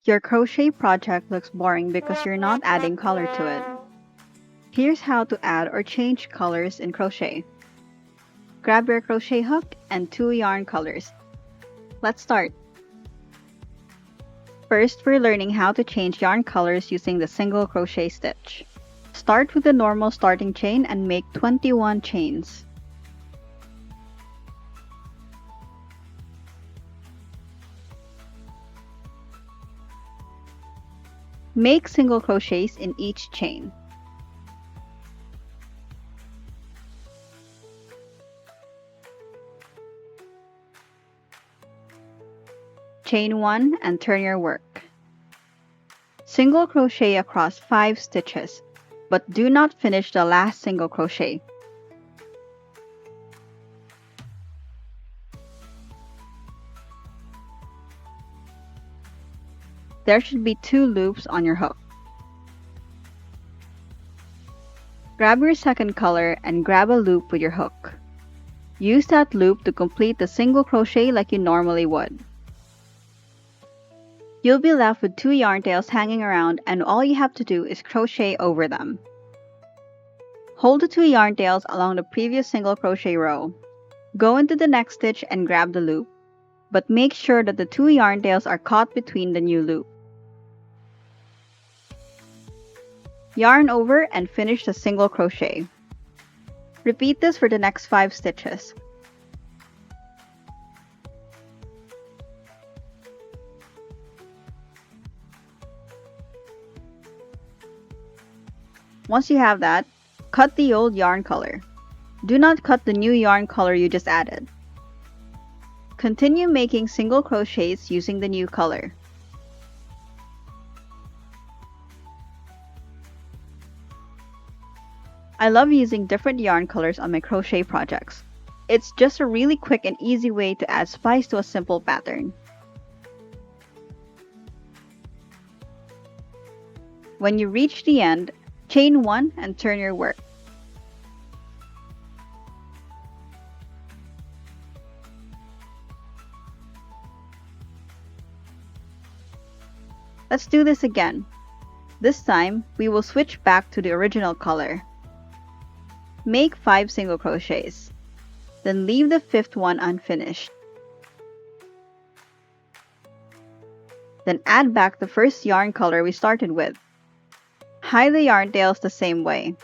Your crochet project looks boring because you're not adding color to it. Here's how to add or change colors in crochet. Grab your crochet hook and 2 yarn colors. Let's start. First, we're learning how to change yarn colors using the single crochet stitch. Start with the normal starting chain and make 21 chains. Make single crochets in each chain. Chain 1 and turn your work. Single crochet across 5 stitches, but do not finish the last single crochet. There should be 2 loops on your hook. Grab your second color and grab a loop with your hook. Use that loop to complete the single crochet like you normally would. You'll be left with 2 yarn tails hanging around, and all you have to do is crochet over them. Hold the 2 yarn tails along the previous single crochet row. Go into the next stitch and grab the loop, but make sure that the 2 yarn tails are caught between the new loop. Yarn over and finish the single crochet. Repeat this for the next 5 stitches. Once you have that, cut the old yarn color. Do not cut the new yarn color you just added. Continue making single crochets using the new color. I love using different yarn colors on my crochet projects. It's just a really quick and easy way to add spice to a simple pattern. When you reach the end, chain 1 and turn your work. Let's do this again. This time, we will switch back to the original color. Make 5 single crochets. Then leave the 5th one unfinished. Then add back the first yarn color we started with. Hide the yarn tails the same way.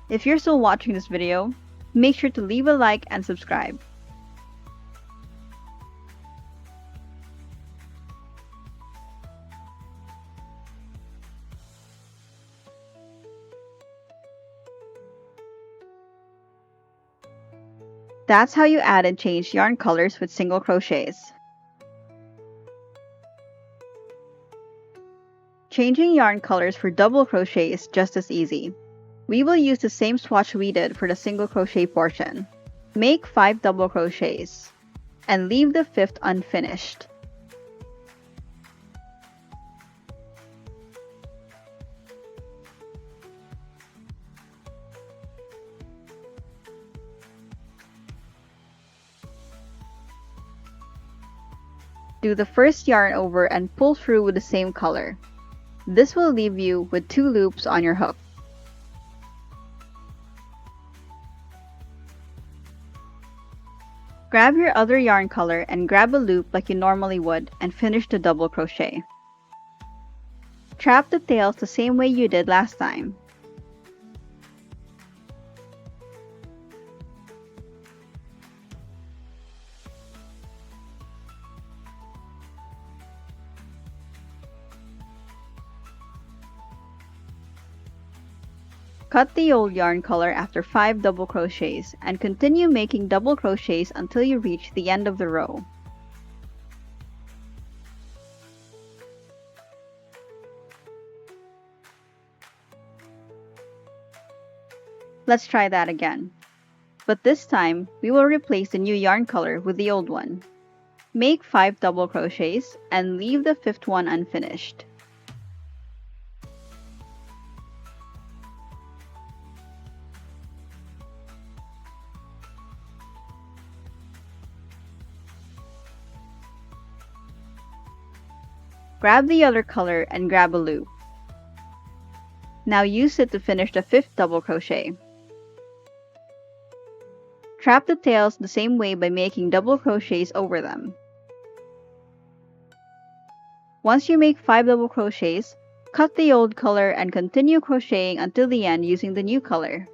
If you're still watching this video, make sure to leave a like and subscribe. That's how you add and change yarn colors with single crochets. Changing yarn colors for double crochet is just as easy. We will use the same swatch we did for the single crochet portion. Make 5 double crochets and leave the 5th unfinished. Do the first yarn over and pull through with the same color. This will leave you with 2 loops on your hook. Grab your other yarn color and grab a loop like you normally would and finish the double crochet. Trap the tails the same way you did last time. Cut the old yarn color after 5 double crochets and continue making double crochets until you reach the end of the row. Let's try that again. But this time, we will replace the new yarn color with the old one. Make 5 double crochets and leave the 5th one unfinished. Grab the other color and grab a loop. Now use it to finish the 5th double crochet. Trap the tails the same way by making double crochets over them. Once you make 5 double crochets, cut the old color and continue crocheting until the end using the new color.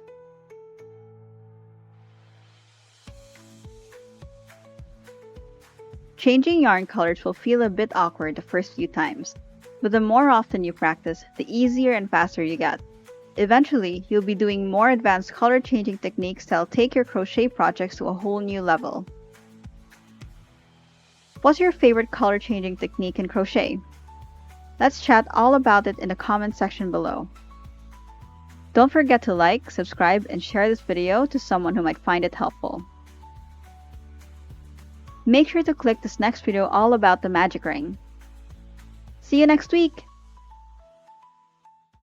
Changing yarn colors will feel a bit awkward the first few times, but the more often you practice, the easier and faster you get. Eventually, you'll be doing more advanced color changing techniques that'll take your crochet projects to a whole new level. What's your favorite color changing technique in crochet? Let's chat all about it in the comment section below. Don't forget to like, subscribe, and share this video to someone who might find it helpful. Make sure to click this next video all about the magic ring. See you next week!